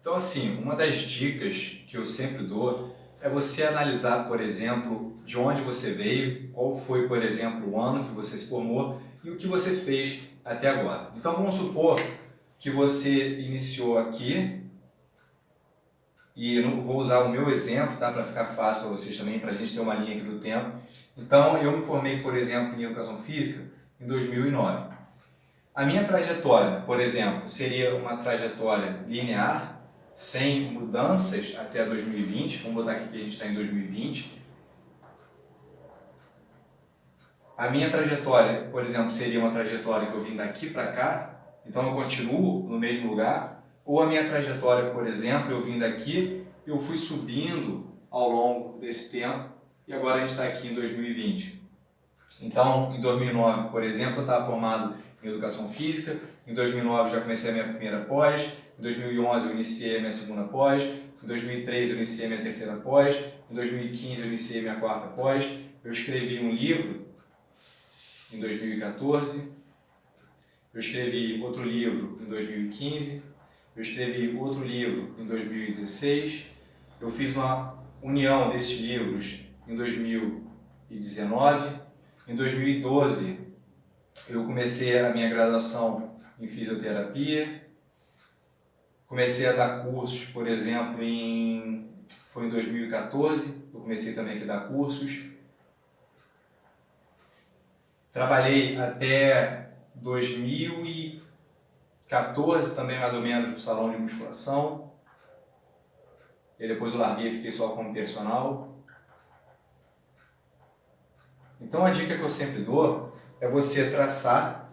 Então, assim, uma das dicas que eu sempre dou é você analisar, por exemplo, de onde você veio, qual foi, por exemplo, o ano que você se formou e o que você fez até agora. Então, vamos supor que você iniciou aqui, e eu vou usar o meu exemplo, tá, para ficar fácil para vocês também, para a gente ter uma linha aqui do tempo. Então, eu me formei, por exemplo, em Educação Física em 2009. A minha trajetória, por exemplo, seria uma trajetória linear, sem mudanças até 2020. Vamos botar aqui que a gente está em 2020. A minha trajetória, por exemplo, seria uma trajetória que eu vim daqui para cá, então eu continuo no mesmo lugar. Ou a minha trajetória, por exemplo, eu vim daqui, eu fui subindo ao longo desse tempo e agora a gente está aqui em 2020. Então, em 2009, por exemplo, eu estava formado em Educação Física, em 2009 já comecei a minha primeira pós, em 2011 eu iniciei a minha segunda pós, em 2013 eu iniciei a minha terceira pós, em 2015 eu iniciei a minha quarta pós, eu escrevi um livro em 2014, eu escrevi outro livro em 2015, eu escrevi outro livro em 2016, eu fiz uma união desses livros em 2019, em 2012 eu comecei a minha graduação em fisioterapia, comecei a dar cursos, por exemplo, foi em 2014, eu comecei também a dar cursos. Trabalhei até 2014 também mais ou menos no salão de musculação, e depois eu larguei e fiquei só como personal. Então a dica que eu sempre dou é você traçar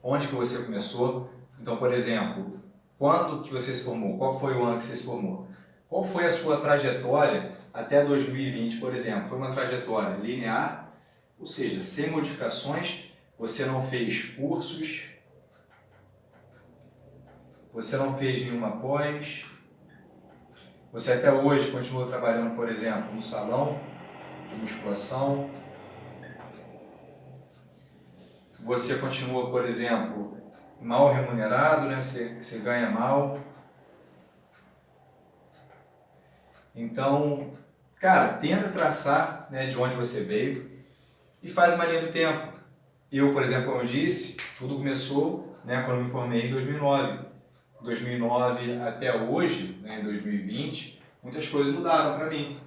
onde que você começou. Então, por exemplo, quando que você se formou? Qual foi o ano que você se formou? Qual foi a sua trajetória até 2020, por exemplo? Foi uma trajetória linear, ou seja, sem modificações, você não fez cursos, você não fez nenhuma pós, você até hoje continua trabalhando, por exemplo, no salão de musculação, você continua, por exemplo, mal remunerado, né? Você ganha mal. Então, cara, tenta traçar, né, de onde você veio e faz uma linha do tempo. Eu, por exemplo, como eu disse, tudo começou, né, quando eu me formei em 2009. 2009 até hoje, né, em 2020, muitas coisas mudaram para mim.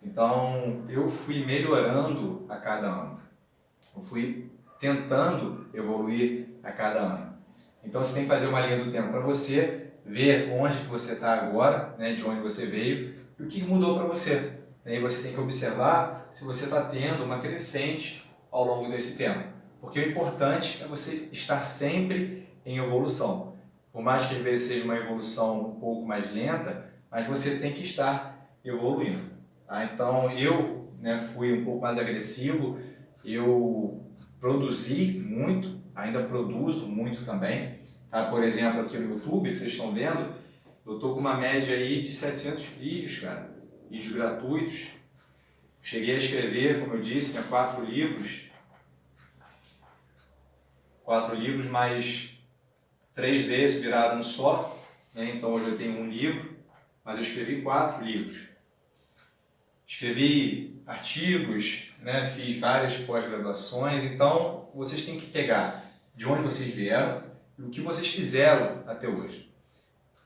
Então, eu fui melhorando a cada ano. Eu fui tentando evoluir a cada ano. Então você tem que fazer uma linha do tempo para você ver onde que você está agora, né, de onde você veio e o que mudou para você. E você tem que observar se você está tendo uma crescente ao longo desse tempo. Porque o importante é você estar sempre em evolução. Por mais que às vezes seja uma evolução um pouco mais lenta, mas você tem que estar evoluindo. Tá? Então eu, né, fui um pouco mais agressivo, eu produzi muito, ainda produzo muito também. Tá? Por exemplo, aqui no YouTube, que vocês estão vendo, eu estou com uma média aí de 700 vídeos, cara, vídeos gratuitos. Cheguei a escrever, como eu disse, 4 livros. 4 livros, mais 3 desses viraram um só. Né? Então hoje eu tenho um livro, mas eu escrevi 4 livros. Escrevi artigos, né? Fiz várias pós-graduações, então vocês têm que pegar de onde vocês vieram e o que vocês fizeram até hoje.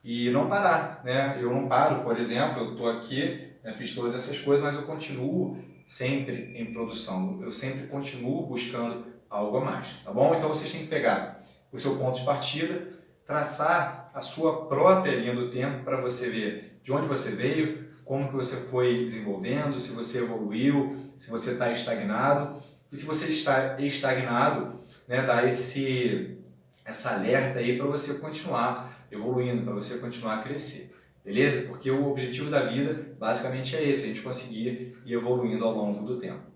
E não parar, né? Eu não paro, por exemplo, eu estou aqui, né, fiz todas essas coisas, mas eu continuo sempre em produção, eu sempre continuo buscando algo a mais, tá bom? Então vocês têm que pegar o seu ponto de partida, traçar a sua própria linha do tempo para você ver de onde você veio, como que você foi desenvolvendo, se você evoluiu, se você está estagnado. E se você está estagnado, né, dá essa alerta aí para você continuar evoluindo, para você continuar a crescer. Beleza? Porque o objetivo da vida basicamente é esse, a gente conseguir ir evoluindo ao longo do tempo.